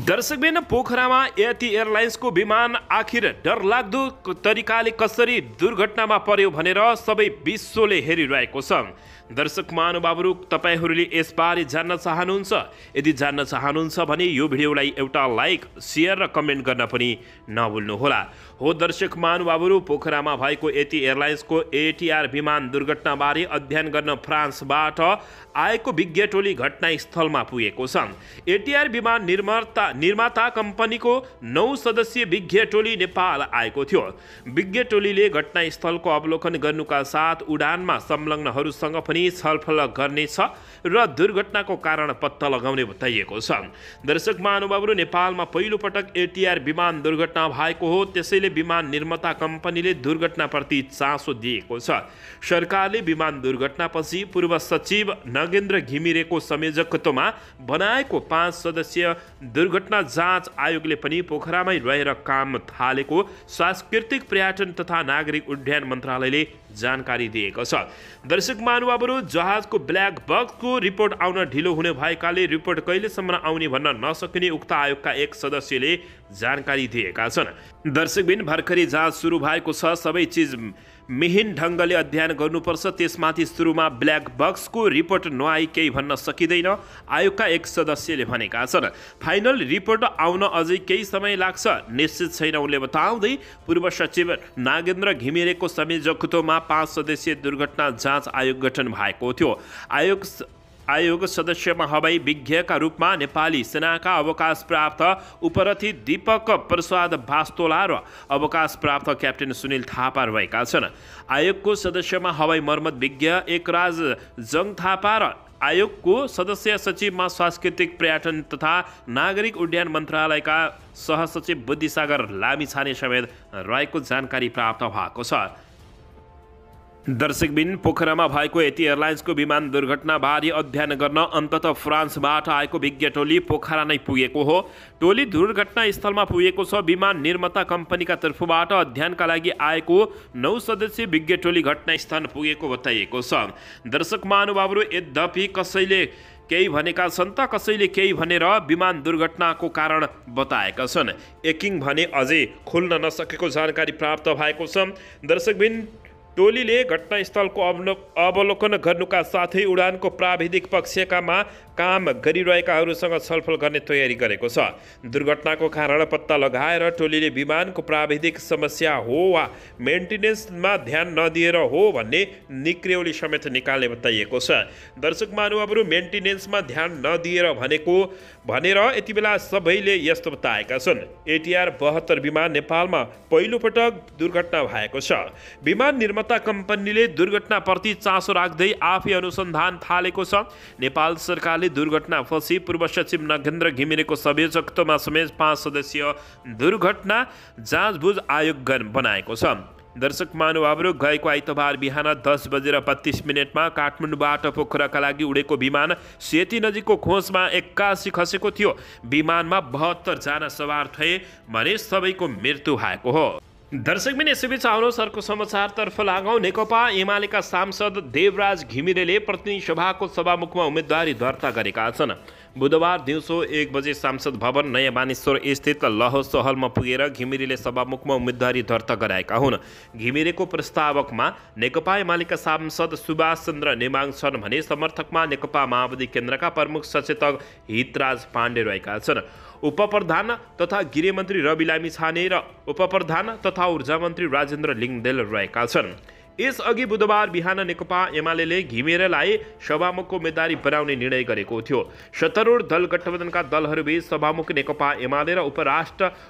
दर्शकबिन पोखरामा यति एयरलाइन्सको विमान आखिर डरलाग्दो तरिकाले कसरी दुर्घटनामा पर्यो भनेर सबै विश्वले हेरिरहेको छ। दर्शक महानुभावहरू, तपाईहरूले यसबारे जान्न चाहनुहुन्छ? यदि जान्न चाहनुहुन्छ भने यो भिडियोलाई एउटा लाइक, शेयर र कमेन्ट गर्न पनि नभुल्नुहोला। हो दर्शक महानुभावहरू, पोखरामा भएको यति एयरलाइन्सको एटीआर विमान दुर्घटनाबारे अध्ययन गर्न फ्रान्सबाट आएको विज्ञ टोली घटनास्थलमा पुगेको छ। एटीआर विमान निर्माता कम्पनीको 9 सदस्यीय विज्ञ टोली नेपाल आएको थियो। विज्ञ टोलीले घटनास्थलको अवलोकन गर्नुका साथ उडानमा संलग्नहरूसँग पनि छलफल गर्नेछ र दुर्घटनाको कारण पत्ता लगाउने बताइएको छ। दर्शक महानुभावहरू, नेपालमा पहिलो पटक एटीआर विमान दुर्घटना भएको हो, त्यसैले विमान निर्माता कम्पनीले दुर्घटनाप्रति चासो दिएको छ। सरकारले विमान दुर्घटनापछि पूर्व सचिव नगेन्द्र घिमिरेको संयोजकत्वमा बनाएको 5 सदस्यीय दुर्घटना जाँच आयोगले पनि पोखरामै रहेर काम थालेको सांस्कृतिक पर्यटन तथा नागरिक उड्डयन मन्त्रालयले जानकारी दिएको छ। दर्शक महानुभावहरू, जहाजको ब्ल्याक बक्सको रिपोर्ट आउन ढिलो हुने भएकाले रिपोर्ट कहिलेसम्म आउने भन्न नसकिने उक्त आयोगका एक सदस्यले जानकारी दिएका छन्। दर्शकबिन, भर्खरै जाँच सुरु भएको छ, सबै चिज मिहिन ढङ्गले अध्ययन गर्नुपर्छ, त्यसमाथि सुरुमा ब्ल्याक बक्सको रिपोर्ट नआई केही भन्न सकिँदैन, आयोगका एक सदस्यले भनेका छन्। फाइनल रिपोर्ट आउन अझै केही समय लाग्छ, निश्चित छैन उनले बताउँदै पूर्व सचिव नागेन्द्र घिमिरेको संयोजकत्वमा 5 सदस्यीय दुर्घटना जाँच आयोग गठन भएको थियो। आयोग सदस्यमा हवाई विज्ञका रूपमा नेपाली सेनाका अवकाश प्राप्त उपरथी दीपक प्रसाद बास्तोला र अवकाश प्राप्त क्याप्टेन सुनिल थापा रहेका छन्। आयोगको सदस्यमा हवाई मर्मत विज्ञ एकराज जङ थापा र आयोगको सदस्य सचिवमा सांस्कृतिक पर्यटन तथा नागरिक उड्डयन मन्त्रालयका सहसचिव बुद्धिसागर लामिछाने समेत रहेको जानकारी प्राप्त भएको छ। दर्शकबिन, पोखरामा भएको यति एयरलाइन्सको विमान दुर्घटनाबारे अध्ययन गर्न अन्ततः फ्रान्सबाट आएको विज्ञ टोली पोखरा नै पुगेको हो। टोली दुर्घटनास्थलमा पुगेको छ। विमान निर्माता कम्पनीका तर्फबाट अध्ययनका लागि आएको 9 सदस्यीय विज्ञ टोली घटनास्थल पुगेको बताइएको छ। दर्शक महानुभावहरू, यद्यपि कसैले केही भनेका छन् त कसैले केही भनेर विमान दुर्घटनाको कारण बताएका छन्। एकिङ भने अझै खुल्न नसकेको जानकारी प्राप्त भएको छ। दर्शकबिन, टोलीले घटनास्थलको अवलोकन गर्नुका साथै उडानको प्राविधिक पक्षकामा काम गरिरहेकाहरूसँग छलफल गर्ने तयारी गरेको छ। दुर्घटनाको कारण पत्ता लगाएर टोलीले विमानको प्राविधिक समस्या हो वा मेन्टेनेन्समा ध्यान नदिएर हो भन्ने निक्रेउली समेत निकाल्ने बताइएको छ। दर्शक महानुभावहरू, मेन्टेनेन्समा ध्यान नदिएर भनेर यति बेला सबैले यस्तो बताएका छन्। एटीआर 72 विमान नेपालमा पहिलो पटक दुर्घटना भएको छ। विमान निर्माता कम्पनीले दुर्घटनाप्रति चासो राख्दै आफै अनुसन्धान थालेको छ। नेपाल सरकारले दुर्घटनापछि पूर्व सचिव नगेन्द्र घिमिरेको संयोजकत्वमा समेत 5 सदस्यीय दुर्घटना जाँचबुझ आयोग बनाएको छ। दर्शक महानुभावहरू, गएको आइतबार बिहान 10:32 काठमाडौँबाट पोखराका लागि उडेको विमान सेती नजिकको खोजमा 81 खसेको थियो। विमानमा 72 जना सवार थिए भने सबैको मृत्यु भएको हो। दर्शकबिन, यसैबीच आउनुहोस् अर्को समाचारतर्फ लागौँ। नेकपा एमालेका सांसद देवराज घिमिरेले प्रतिनिधि सभाको सभामुखमा उम्मेदवारी दर्ता गरेका छन्। बुधबार दिउँसो 1 बजे सांसद भवन नयाँ बानेश्वर स्थित लहोस हलमा पुगेर घिमिरेले सभामुखमा उम्मेदवारी दर्ता गराएका हुन्। घिमिरेको प्रस्तावकमा नेकपा एमालेका सांसद सुभाष चन्द्र नेमाङ छन् भने समर्थकमा नेकपा माओवादी केन्द्रका प्रमुख सचेतक हितराज पाण्डे रहेका छन्। उपप्रधान तथा गृहमन्त्री रवि लामिछाने र उपप्रधान तथा ऊर्जा मन्त्री राजेन्द्र लिङदेल रहेका छन्। यसअघि बुधबार बिहान नेकपा एमाले घिमिरेलाई सभामुखको उम्मेदवारी बनाउने निर्णय गरेको थियो। सत्तारूढ दल गठबन्धनका दलहरूबीच सभामुख नेकपा एमाले र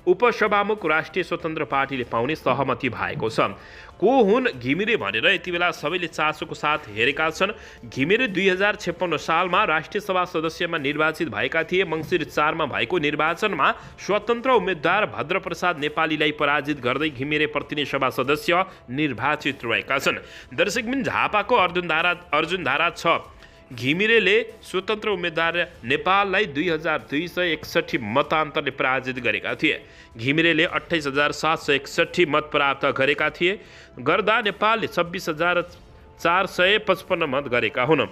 उपसभामुख राष्ट्रिय स्वतन्त्र पार्टीले पाउने सहमति भएको छ। को हुन् घिमिरे भनेर यति बेला सबैले चासोको साथ हेरेका छन्। घिमिरे 2056 सालमा राष्ट्रिय सभा सदस्यमा निर्वाचित भएका थिए। मङ्सिर 4 मा भएको निर्वाचनमा स्वतन्त्र उम्मेद्वार भद्रप्रसाद नेपालीलाई पराजित गर्दै घिमिरे प्रतिनिधि सभा सदस्य निर्वाचित रहेका छन्। दर्शकबिन, झापाको अर्जुनधारा 6 घिमिरेले स्वतन्त्र उम्मेदवार नेपाललाई 2261 मतान्तरले पराजित गरेका थिए। घिमिरेले 28761 मत प्राप्त गरेका थिए गर्दा नेपालले 26455 मत गरेका हुन्।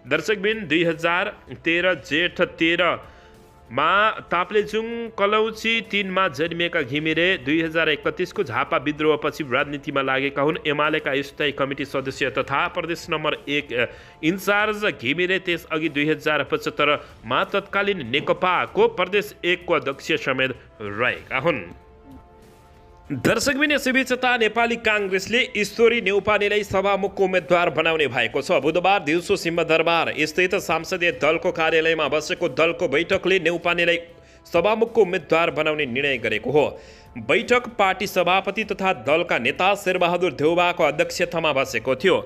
दर्शकबिन, 2013 जेठ 13 मा ताप्लेजुङ कलौची 3 मा जन्मिएका घिमिरे 2031 को झापा विद्रोहपछि राजनीतिमा लागेका हुन्। एमालेका स्थायी कमिटी सदस्य तथा प्रदेश नम्बर 1 इन्चार्ज घिमिरे त्यसअघि 2075 मा तत्कालीन नेकपाको प्रदेश 1 को अध्यक्ष समेत रहेका हुन्। दर्शकबिन यसैबीच नेपाली काङ्ग्रेसले ईश्वरी न्यौपानेलाई सभामुखको उम्मेद्वार बनाउने भएको छ। बुधबार दिउँसो सिंहदरबार स्थित संसदीय दलको कार्यालयमा बसेको दलको बैठकले न्यौपानेलाई सभामुखको उम्मेद्वार बनाउने निर्णय गरेको हो। बैठक पार्टी सभापति तथा दलका नेता शेरबहादुर देउबाको अध्यक्षतामा बसेको थियो।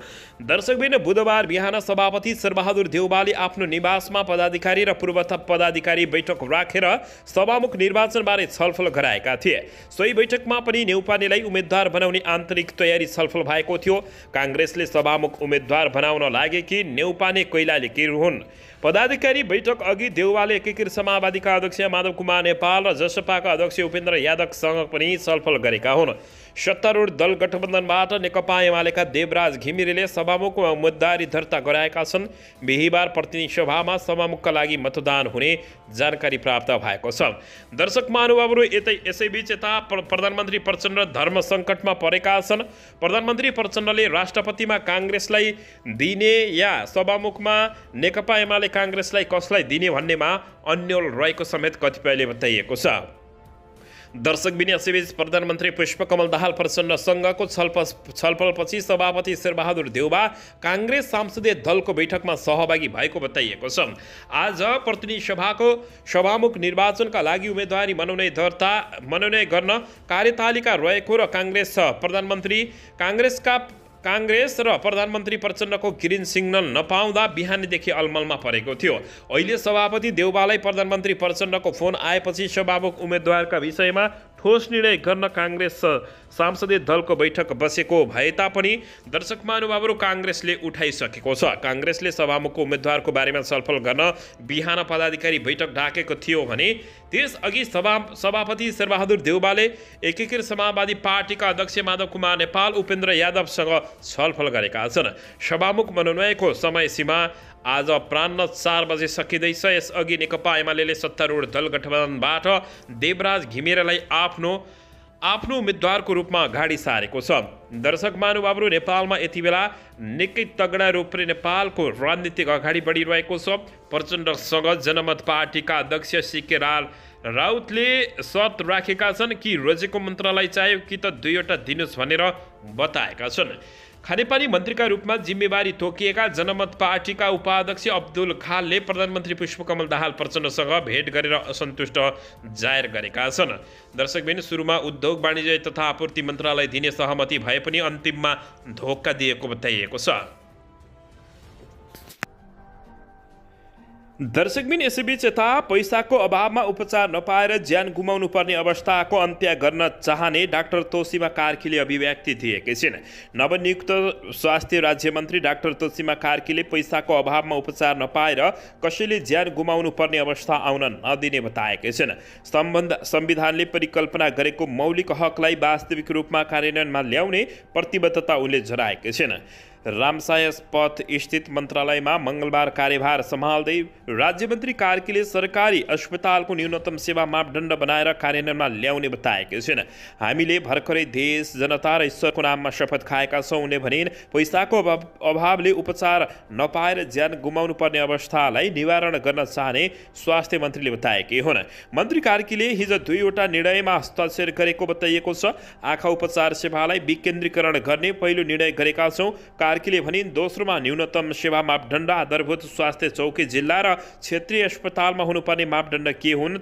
दर्शकबिन बुधबार बिहान सभापति शेरबहादुर देउबाले आफ्नो निवासमा पदाधिकारी र पूर्व पदाधिकारी बैठक राखेर सभामुख निर्वाचनबारे छलफल गराएका थिए। सोही बैठकमा पनि न्यौपानेलाई उम्मेद्वार बनाउने आन्तरिक तयारी छलफल भएको थियो। काङ्ग्रेसले सभामुख उम्मेद्वार बनाउन लागे कि न्यौपाने कैलाली के हुन्। पदाधिकारी बैठक अघि देउवाले एकीकृत समाजवादीका अध्यक्ष माधव कुमार नेपाल र जसपाका अध्यक्ष उपेन्द्र यादवसँग पनि छलफल गरेका हुन्। सत्तारूढ दल गठबन्धनबाट नेकपा एमालेका देवराज घिमिरेले सभामुखको उम्मेदवारी दर्ता गराएका छन्। बिहिबार प्रतिनिधि सभामा सभामुखका लागि मतदान हुने जानकारी प्राप्त भएको छ। दर्शक महानुभावहरू यसैबीच यता प्रधानमन्त्री प्रचण्ड धर्म सङ्कटमा परेका छन्। प्रधानमन्त्री प्रचण्डले राष्ट्रपतिमा काङ्ग्रेसलाई दिने या सभामुखमा नेकपा एमाले काङ्ग्रेसलाई कसलाई दिने भन्नेमा अन्यल रहेको समेत कतिपयले बताइएको छ। दर्शकबिन यसैबीच प्रधानमन्त्री पुष्पकमल दाहाल प्रचण्डसँगको छलफलपछि सभापति शेरबहादुर देउबा काङ्ग्रेस संसदीय दलको बैठकमा सहभागी भएको बताइएको छ। आज प्रतिनिधि सभाको सभामुख निर्वाचनका लागि उम्मेदवारी मनोनयन गर्न कार्यतालिका रहेको र काङ्ग्रेस र प्रधानमन्त्री प्रचण्डको ग्रिन सिग्नल नपाउँदा बिहानदेखि अलमलमा परेको थियो। अहिले सभापति देउबालाई प्रधानमन्त्री प्रचण्डको फोन आएपछि सभामुख उम्मेद्वारका विषयमा ठोस निर्णय गर्न काङ्ग्रेस संसदीय दलको बैठक बसेको भए तापनि दर्शक महानुभावहरू काङ्ग्रेसले उठाइसकेको छ। काङ्ग्रेसले सभामुखको उम्मेद्वारको बारेमा छलफल गर्न बिहान पदाधिकारी बैठक डाकेको थियो भने त्यसअघि सभापति शेरबहादुर देउबाले एकीकृत समाजवादी पार्टीका अध्यक्ष माधव कुमार नेपाल उपेन्द्र यादवसँग छलफल गरेका छन्। सभामुख मनोनयनको समय सीमा आज अपराह्न 4 बजे सकिँदैछ। यसअघि नेकपा एमाले सत्तारूढ दल गठबन्धनबाट देवराज घिमिरेलाई आफ्नो उम्मेद्वारको रूपमा अगाडि सारेको छ। दर्शक महानुभावहरू नेपालमा यति बेला निकै तगडा रूपले नेपालको राजनीतिक अगाडि बढिरहेको छ। प्रचण्डसँग जनमत पार्टीका अध्यक्ष सीके राउतले शर्त राखेका छन् कि रोजेको मन्त्रालय चाहियो कि त 2वटा दिनुहोस् भनेर बताएका छन्। खानेपानी मन्त्रीका रूपमा जिम्मेवारी तोकिएका जनमत पार्टीका उपाध्यक्ष अब्दुल खालले प्रधानमन्त्री पुष्पकमल दाहाल प्रचण्डसँग भेट गरेर असन्तुष्ट जाहेर गरेका छन्। दर्शकबिन सुरुमा उद्योग वाणिज्य तथा आपूर्ति मन्त्रालय दिने सहमति भए पनि अन्तिममा धोका दिएको बताइएको छ। दर्शकबिन यसैबीच यता पैसाको अभावमा उपचार नपाएर ज्यान गुमाउनु पर्ने अवस्थाको अन्त्य गर्न चाहने डाक्टर तोसीमा कार्कीले अभिव्यक्ति दिएकी छिन्। नवनियुक्त स्वास्थ्य राज्यमन्त्री डाक्टर तोसीमा कार्कीले पैसाको अभावमा उपचार नपाएर कसैले ज्यान गुमाउनु पर्ने अवस्था आउन नदिने बताएकी छिन्। संविधानले परिकल्पना गरेको मौलिक हकलाई वास्तविक रूपमा कार्यान्वयनमा ल्याउने प्रतिबद्धता उनले जनाएकी छिन्। रामसाय पथ स्थित मन्त्रालयमा मङ्गलबार कार्यभार सम्हाल्दै राज्यमन्त्री कार्कीले सरकारी अस्पतालको न्यूनतम सेवा मापदण्ड बनाएर कार्यान्वयनमा ल्याउने बताएकी छिन्। हामीले भर्खरै देश जनता र ईश्वरको नाममा शपथ खाएका छौँ उनले भनिन्। पैसाको अभावले उपचार नपाएर ज्यान गुमाउनु पर्ने अवस्थालाई निवारण गर्न चाहने स्वास्थ्य मन्त्रीले बताएकी हुन्। मन्त्री कार्कीले हिजो 2वटा निर्णयमा हस्ताक्षर गरेको बताइएको छ। आँखा उपचार सेवालाई विकेन्द्रीकरण गर्ने पहिलो निर्णय गरेका छौँ कार्कीले भनिन्। दोस्रोमा न्यूनतम सेवा मापदण्ड आधारभूत स्वास्थ्य चौकी जिल्ला र क्षेत्रीय अस्पतालमा हुनुपर्ने मापदण्ड के हुन्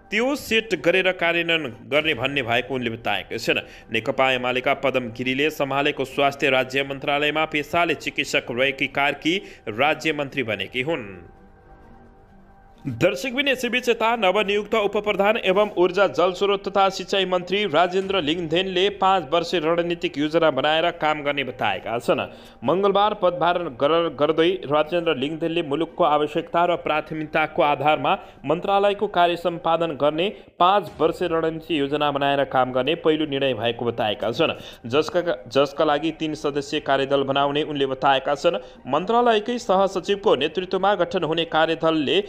त्यो सेट गरेर कार्यान्वयन गर्ने भन्ने भएको उनले बताएका छन्। नेकपा एमालेका पदम गिरीले सम्हालेको स्वास्थ्य राज्य मन्त्रालयमा पेसाले चिकित्सक रहेकी कार्की राज्य मन्त्री बनेकी हुन्। दर्शकबिन यसैबीच यता नवनियुक्त उपप्रधान एवं ऊर्जा जलस्रोत तथा सिँचाइ मन्त्री राजेन्द्र लिङदेनले 5 वर्षे रणनीतिक योजना बनाएर काम गर्ने बताएका छन्। मङ्गलबार पदभार गर्दै राजेन्द्र लिङदेनले मुलुकको आवश्यकता र प्राथमिकताको आधारमा मन्त्रालयको कार्य सम्पादन गर्ने 5 वर्षे रणनीति योजना बनाएर काम गर्ने पहिलो निर्णय भएको बताएका छन्। जसका लागि 3 सदस्यीय कार्यदल बनाउने उनले बताएका छन्। मन्त्रालयकै सहसचिवको नेतृत्वमा गठन हुने कार्यदलले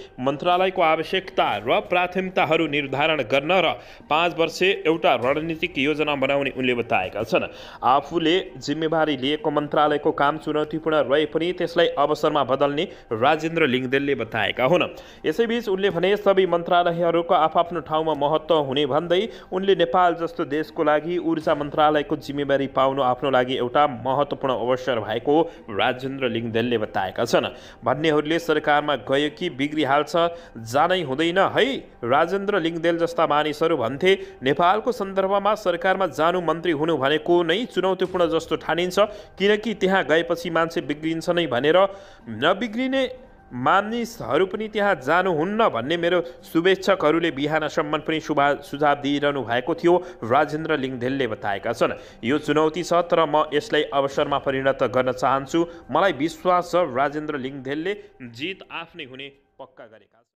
मन्त्रालयको आवश्यकता र प्राथमिकताहरू निर्धारण गर्न र 5 वर्षे एउटा रणनीतिक योजना बनाउने उनले बताएका छन्। आफूले जिम्मेवारी लिएको मन्त्रालयको काम चुनौतीपूर्ण रहे पनि त्यसलाई अवसरमा बदल्ने राजेन्द्र लिङदेलले बताएका हुन्। यसैबीच उनले भने सबै मन्त्रालयहरूको आफ्नो ठाउँमा महत्त्व हुने भन्दै उनले नेपाल जस्तो देशको लागि ऊर्जा मन्त्रालयको जिम्मेवारी पाउनु आफ्नो लागि एउटा महत्त्वपूर्ण अवसर भएको राजेन्द्र लिङदेलले बताएका छन्। भन्नेहरूले सरकारमा गयो कि बिग्रिहाल्छ, जानै हुँदैन है। राजेन्द्र लिङदेल जस्ता मानिसहरू भन्थे नेपालको सन्दर्भमा सरकारमा जानु मन्त्री हुनु भनेको नै चुनौतीपूर्ण जस्तो ठानिन्छ, किनकि त्यहाँ गएपछि मान्छे बिग्रिन्छ नै भनेर नबिग्रिने मानिसहरू पनि त्यहाँ जानुहुन्न भन्ने मेरो शुभेच्छकहरूले बिहानसम्म पनि सुझाव दिइरहनु भएको थियो, राजेन्द्र लिङदेलले बताएका छन्। यो चुनौती छ, तर म यसलाई अवसरमा परिणत गर्न चाहन्छु। मलाई विश्वास छ राजेन्द्र लिङदेलले जित आफ्नै हुने पक्का गरेका छन्।